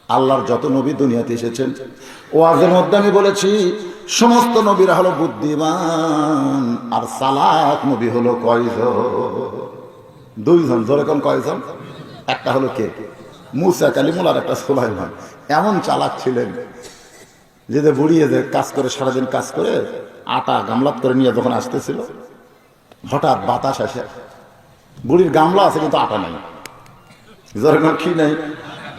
আল্লাহর যত নবী দুনিয়াতে এসেছেন, ওয়াজের মধ্যে আমি বলেছি সমস্ত নবীরা হলো বুদ্ধিমান, আর চালাক নবী হলো কয়জন? দুইজন। জোরে কোন কয়জন? একটা হলো কে? মুসা কালিমুল, আর একটা সুলাইমান। এমন চালাক ছিলেন যে বুড়িয়ে যে কাজ করে, সারাদিন কাজ করে আটা গামলাত করে নিয়ে যখন আসতেছিল, হঠাৎ বাতাস আসে, বুড়ির গামলা আছে কিন্তু আটা নাই। জোরে কোন কি নাই?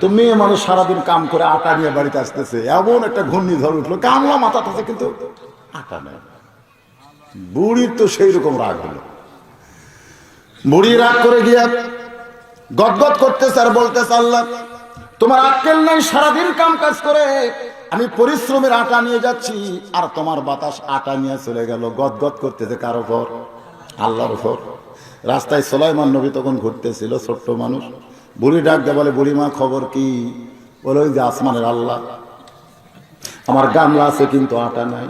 তো মেয়ে মানুষ সারাদিন কাম করে আটা নিয়ে বাড়িতে আসতেছে, এমন একটা ঘূর্ণিঝড় উঠলো, গামলা মাথাতে আছে কিন্তু আটা নেই। বুড়ির তো সেই রকম রাগ হলো। বুড়ি রাগ করে গিয়া গদগদ করতেছে আর বলতেছে, আল্লাহ তোমার আক্কেল নাই, সারাদিন কাম কাজ করে আমি পরিশ্রমের আটা নিয়ে যাচ্ছি, আর তোমার বাতাস আটা নিয়ে চলে গেল। গদগদ করতেছে কার উপর? আল্লাহর উপর। রাস্তায় সুলাইমান নবী তখন ঘুরতেছিল, ছোট্ট মানুষ। বুড়ি ডাক দিয়ে বলে, বুড়িমা খবর কি? বলে, ওই যে আসমানের আল্লাহ, আমার গামলা আছে কিন্তু আটা নাই।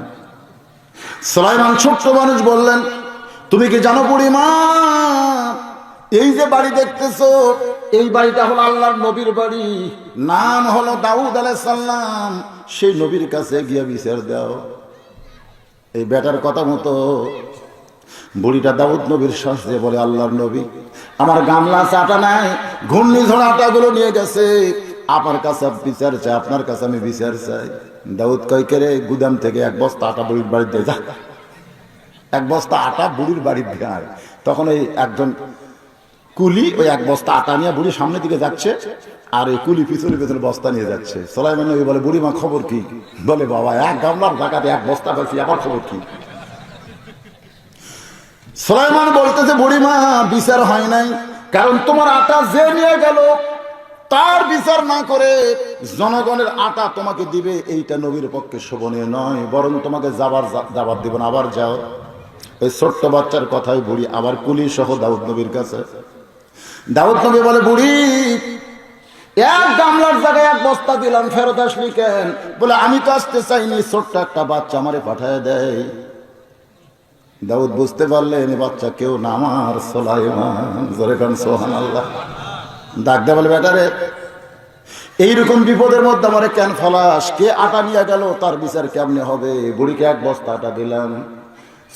সুলাইমান ছোট্ট মানুষ বললেন, তুমি কি জানো বুড়িমা, এই যে বাড়ি দেখতেছো, এই বাড়িটা হলো আল্লাহর নবীর বাড়ি, নাম হলো দাউদ আলাইহিস সালাম। সেই নবীর কাছে গিয়ে বিচার দাও। এই বেটার কথা মতো বুড়িটা দাউদ নবীর শ্বাস দিয়ে বলে, আল্লাহর নবী, আমার গামলা আছে আটা নাই, ঘূর্ণিঝড় আটাগুলো নিয়ে গেছে, আপনার কাছে বিচার চাই, আপনার কাছে আমি বিচার চাই। দাউদ কয়, কে রে? গুদাম থেকে এক বস্তা আটা বুড়ির বাড়িতে যা। এক বস্তা আটা বুড়ির বাড়ির গায়। তখন ওই একজন কুলি ওই এক বস্তা আটা নিয়ে বুড়ির সামনের দিকে যাচ্ছে, আর ওই কুলি পিছনে পিছনে বস্তা নিয়ে যাচ্ছে। সুলাইমান নবী বলে, বুড়িমা খবর কি? বলে, বাবা এক গামলার জায়গাতে এক বস্তা পাইছি, আবার খবর কি? সুলাইমান বলতেছে, বুড়িমা বিচার হয় নাই, কারণ তোমার আটা যে নিয়ে গেল তার বিচার না করে জনগণের আটা তোমাকে দিবে, এইটা নবীর পক্ষে শোভনীয় নয়, বরং তোমাকে যাবার দিব না, আবার যাও। ওই ছোট্ট বাচ্চার কথাই বুড়ি আবার কুলি সহ দাউদ নবীর কাছে। দাউদ নবী বলে, বুড়ি এক গামলার জায়গায় এক বস্তা দিলাম, ফেরত আসলি কেন? বলে, আমি তো আসতে চাইনি, ছোট্ট একটা বাচ্চা আমারে পাঠায় দেয়। দাউদ বুঝতে পারলেন এই বাচ্চা কেউ না, আমার সুলাইমান। জোরে কান সুবহানাল্লাহ। ডাক দে বলে, বেটারে এইরকম বিপদের মধ্যে আমারে কেন ফলাস? কে আটা নিয়ে গেল তার বিচার কেমনে হবে? বুড়িকে এক বস্তা আটা দিলাম।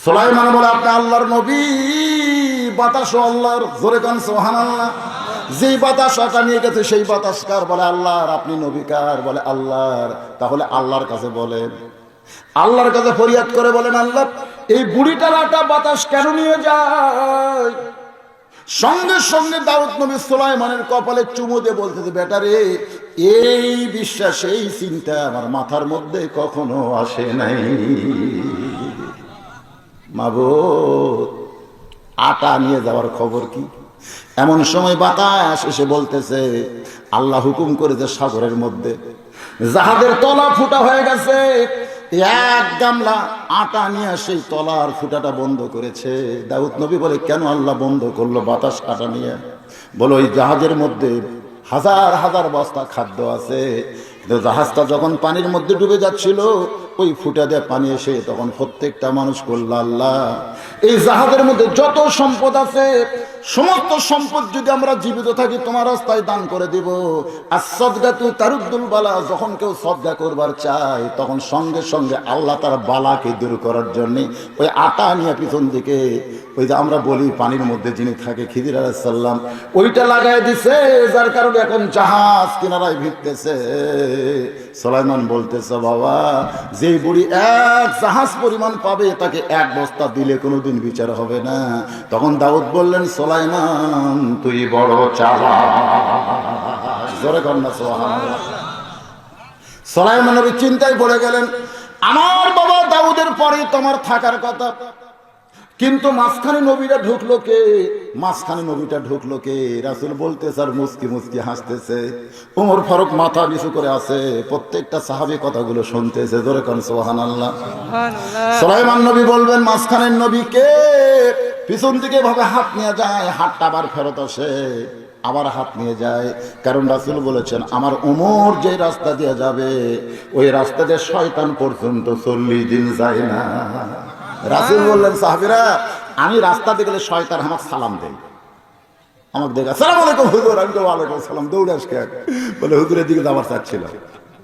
সুলাইমান বলে, আপনি আল্লাহর নবী, বাতাসও আল্লাহর। জোরে কান সুবহানাল্লাহ। যেই বাতাস আটা নিয়ে গেছে সেই বাতাস কার? বলে আল্লাহর। আপনি নবী কার? বলে আল্লাহর। তাহলে আল্লাহর কাছে বলেন, আল্লাহর কাছে ফরিয়াদ করে বলেন, আল্লাহ এই বুড়িটার আটা বাতাস কেন নিয়ে যায়? সঙ্গে সঙ্গে দাউদ নবী সুলাইমানের কপালে চুমু দিয়ে বলতেছে, বেটারে এই বিশ্বাস, এই চিন্তা আমার মাথার মধ্যে কখনো আসে নাই। মাবুদ, আটা নিয়ে যাওয়ার খবর কি? এমন সময় বাতাস এসে বলতেছে, আল্লাহ হুকুম করেছে সাগরের মধ্যে জাহাজের তলা ফুটা হয়ে গেছে, এক গামলা আটা নিয়ে সেই তলার ফুটাটা বন্ধ করেছে। দাউদ নবী বলে, কেন আল্লাহ বন্ধ করলো বাতাস আটা নিয়ে? বলো, ওই জাহাজের মধ্যে হাজার হাজার বস্তা খাদ্য আছে, জাহাজটা যখন পানির মধ্যে ডুবে যাচ্ছিল ওই ফুটা দিয়ে পানি এসে তখন প্রত্যেকটা মানুষ করল, আল্লাহ এই জাহাজের মধ্যে যত সম্পদ আছে সমস্ত সম্পদ যদি আমরা জীবিত থাকি তোমার রাস্তায় দান করে দিব। আর সদগাতু তারুদ্দুল বালা, যখন কেউ সদগা করবার চায় তখন সঙ্গে সঙ্গে আল্লাহ তার বালাকে দূর করার জন্য ওই আটা নিয়ে পিছন দিকে ওই যে আমরা বলি পানির মধ্যে যিনি থাকে খিদির আলাইহিস সালাম, ওইটা লাগাই দিছে, যার কারণে এখন জাহাজ কিনারায় ভিড়তেছে। সুলাইমান বলতেছে, বাবা যে বুড়ি এক জাহাজ পরিমাণ পাবে তাকে এক বস্তা দিলে কোনোদিন বিচার হবে না। তখন দাউদ বললেন, সুলাইমান তুই বড় চালাক। জোরে কন্যা সুবহানাল্লাহ। সুলাইমান নবী চিন্তায় পড়ে গেলেন, আমার বাবা দাউদের পরেই তোমার থাকার কথা, কিন্তু মাঝখানে নবীটা ঢুকলো কে? মাঝখানে নবীটা ঢুকলো কে? রাসূল বলতেছে আর মুস্কি মুস্কি হাসতেছে। ওমর ফারুক মাথা নিচু করে আছে, প্রত্যেকটা সাহাবী কথাগুলো শুনতেছে। জোরে কান সুবহানাল্লাহ। সুলাইমান নবী বলবেন, মাঝখানের নবী কে? পিছন দিকে ভাবে হাত নিয়ে যায়, হাতটা আবার ফেরত আসে, আবার হাত নিয়ে যায়। কারণ রাসূল বলেছেন, আমার ওমর যে রাস্তা দিয়ে যাবে ওই রাস্তা দিয়ে শয়তান পর্যন্ত 40 দিন যায় না। রাসূল বললেন, সাহাবীরা আমি রাস্তাতে গেলে শয়তান আমাকে সালাম দেয়। আমাকে দেখে আসসালামু আলাইকুম হুজুর, আমি তো ওয়ালাইকুম আসসালাম, দৌড়ে আসকে বলে হুজুরের দিকে যাওয়ার চাচ্ছিলাম,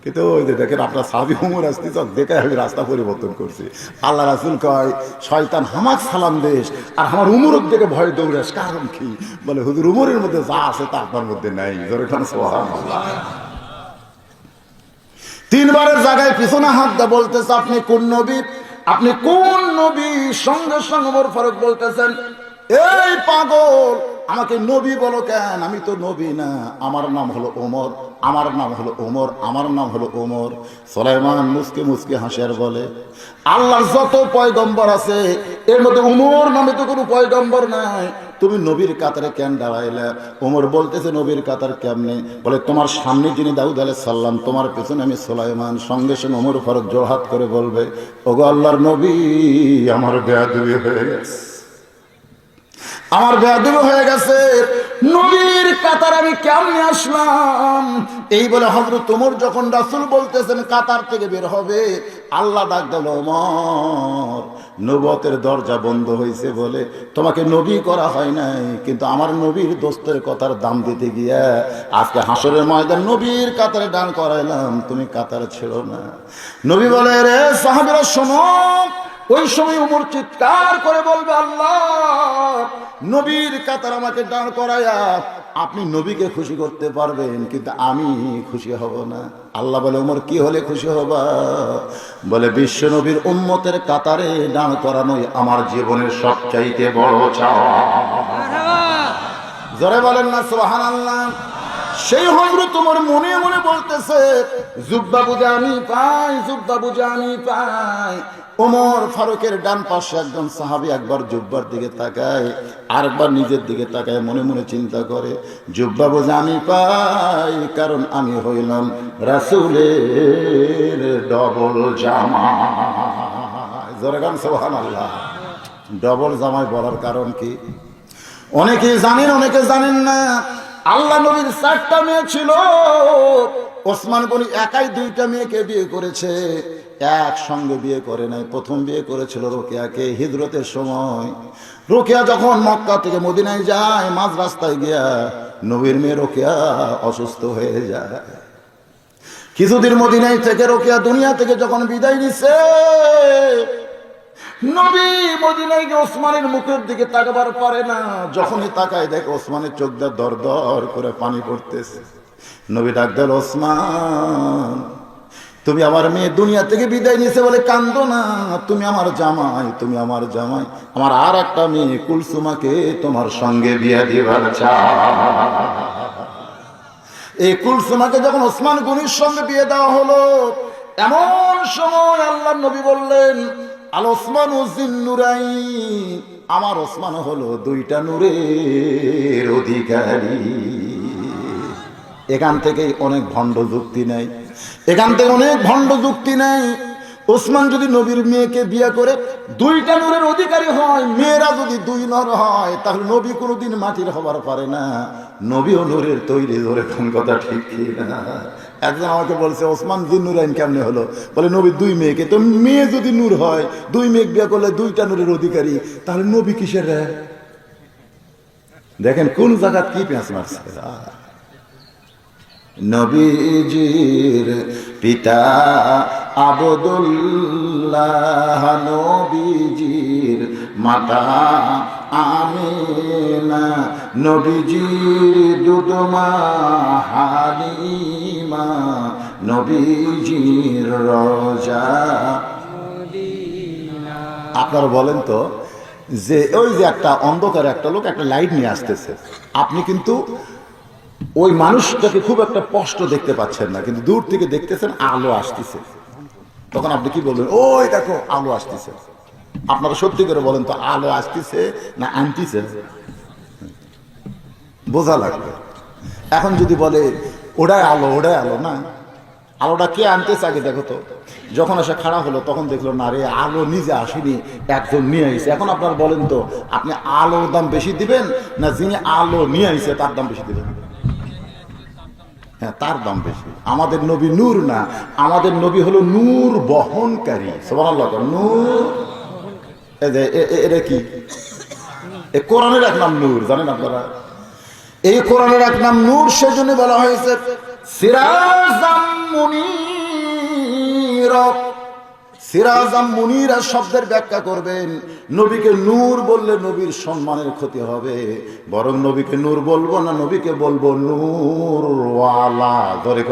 কিন্তু ওই যে দেখেন আপনার সাহাবী উমর আসতে দেখে আমি রাস্তা পরিবর্তন করছি। আল্লাহ রাসূল কয় শয়তান হামাক সালাম দেশ আর আমার উমরের দিকে ভয় দৌড়ে আস, কারণ কি? বলে হুজুর উমরের মধ্যে যা আছে তা আপনার মধ্যে নাই। জোরে খান সুবহানাল্লাহ। তিনবারের জায়গায় পিছনে হাত দা বলতেছে আপনি কোন নবী, আপনি কোন নবী? সঙ্গে সঙ্গে ওমর ফারুক বলতেছেন এই পাগল, আমাকে নবী বলো কেন? আমি তো নবী না, আমার নাম হলো ওমর, আমার নাম হলো ওমর, আমার নাম হলো ওমর। সুলাইমান মুসকে মুসকে হাসিয়ার বলে আল্লাহর যত পয়গম্বর আছে এর মধ্যে ওমর নামে তো কোনো পয়গম্বর নাই, তুমি নবীর কাতারে কেন দাঁড়াইলে? ওমর বলতেছে নবীর কাতার কেমনে? বলে তোমার সামনে যিনি দাউদ আলাইহিস সালাম, তোমার পেছনে আমি সুলাইমান। সঙ্গে সঙ্গে ওমর ফারুক জোরহাত করে বলবে ওগো আল্লাহর নবী, আমার বেয়াদবি হয়ে গেছে, আমার বেয়াদবি হয়ে গেছে, নবীর কাতার আমি কেমনে আসলাম? এই বলে হযরত ওমর যখন রাসূল বলতেছেন কাতার থেকে বের হবে, আল্লাহ ডাক দিল ওমর নবুয়তের দরজা বন্ধ হয়েছে বলে তোমাকে নবী করা হয় নাই, কিন্তু আমার নবীর দোস্তের কথার দাম দিতে গিয়া আজকে হাসরের ময়দান নবীর কাতারে দান করাইলাম, তুমি কাতার ছেড়ো না। নবী বলে রে সাহাবীরা শোনো, ওই সময় ওমর চিৎকার করে বলবে আল্লাহ নবীর কাতার আমাকে দাঁড় করায়া আপনি নবীকে খুশি করতে পারবেন, কিন্তু আমি খুশি হব না। আল্লাহ বলে ওমর কি হলে খুশি হবা? বলে বিশ্ব নবীর উম্মতের কাতারে দাঁড় করানোই আমার জীবনের সবচাইতে বড় চাওয়া। জোরে বলেন না সুবহানাল্লাহ। সেই হযরত ওমর মনে মনে বলতেছে জুব্বা বুঝে আমি পাই, জুব্বা বুঝে আমি পাই। ওমর ফারুকের ডান পাশে একজন সাহাবী একবার জুব্বার দিকে তাকায়, আরেকবার নিজের দিকে তাকায়, মনে মনে চিন্তা করে জুব্বা বুঝে আমি পাই, কারণ আমি হইলাম রাসূলের ডবল জামাই। জোরে গান সুবহানাল্লাহ। ডবল জামাই বলার কারণ কি? অনেকে জানেন, অনেকে জানেন না। আল্লাহ নবীর 4টা মেয়ে ছিল, ওসমান গনি একাই 2টা মেয়েকে বিয়ে করেছে, একসঙ্গে বিয়ে করে নাই। প্রথম বিয়ে করেছিল রোকেয়াকে হিজরতের সময়। রোকেয়া যখন মক্কা থেকে মদিনায় যায়, মাঝ রাস্তায় গিয়া নবীর মেয়ে রোকেয়া অসুস্থ হয়ে যায়। কিছুদিন মদিনায় থেকে রোকেয়া দুনিয়া থেকে যখন বিদায় নিছে, নবী মদিনায় গিয়ে ওসমানের মুখের দিকে তাকাবার পারে না। যখনই তাকায় দেখে ওসমানের চোখ দিয়ে দর দর করে পানি পড়তেছে। নবী ডাক দিল ওসমান, তুমি আমার মেয়ে দুনিয়া থেকে বিদায় নিয়েছে বলে কান্দো না, তুমি আমার জামাই, তুমি আমার জামাই। আমার আর একটা মেয়ে কুলসুমাকে তোমার সঙ্গে বিয়ে দিবার চাই। এই কুলসুমাকে যখন ওসমান গনির সঙ্গে বিয়ে দেওয়া হলো, এমন সময় আল্লাহর নবী বললেন আল ওসমান জিন্নুরাই, আমার ওসমান হলো 2টা নূরের অধিকারী। এখান থেকেই অনেক ভণ্ড যুক্তি নেই, এখান থেকে অনেক ভণ্ড যুক্তি নেই। ওসমান যদি নবীর মেয়েকে বিয়ে করে 2টা নূরের অধিকারী হয়, মেয়েরা যদি 2 নর হয়, তাহলে নবী কোনোদিন মাটির হবার পারে না, নবীও নূরের তৈরি। ধরে কোন কথা ঠিক কি না? একজন আমাকে বলছে ওসমান জিন্নুরাইন কেমনে হলো? বলে নবী 2 মেয়েকে, তো মেয়ে যদি নূর হয়, 2 মেয়ে বিয়ে করলে 2টা নূরের অধিকারী, তাহলে নবী কিসের? দেখেন কোন জায়গা কি পেঁচ মারছে। নবীজির পিতা আবদুল্লাহ, নবীজির মাতা আমিনা, নবীজির দুধমা হালিমা, নবীজির রোজা। আপনারা বলেন তো যে ওই যে একটা অন্ধকার একটা লোক একটা লাইট নিয়ে আসতেছে, আপনি কিন্তু ওই মানুষটাকে খুব একটা স্পষ্ট দেখতে পাচ্ছেন না, কিন্তু দূর থেকে দেখতেছেন আলো আসতেছে, তখন আপনি কি বলবেন? ওই দেখো আলো আসতেছে। আপনারা সত্যি করে বলেন তো আলো আসতেছে না আনতেছে? বোঝা লাগবে। এখন যদি বলে ওটাই আলো, ওটাই আলো, না, আলোটা কে আনতেছে আগে দেখো তো। যখন এসে খাড়া হলো তখন দেখলো না রে, আলো নিজে আসেনি, একজন নিয়ে আইছে। এখন আপনারা বলেন তো আপনি আলোর দাম বেশি দিবেন না যিনি আলো নিয়ে আইছে তার দাম বেশি দিবেন? হ্যাঁ, তার দাম বেশি। আমাদের নবী নূর না, আমাদের নবী হলো নূর বহনকারী। সুবহানাল্লাহ। নূর এটা কি? কোরআনের এক নাম নূর, জানেন আপনারা? এই কোরআনের এক নাম নূর, সেজন্য বলা হয়েছে সিরাজাম মুনীরা। সিরাজাম মুনীরা শব্দের ব্যাখ্যা করবেন, নবীকে নূর বললে নবীর সম্মানের ক্ষতি হবে, বরং নবীকে নূর বলবো না, নবীকে বলবো নূরওয়ালা। ধরে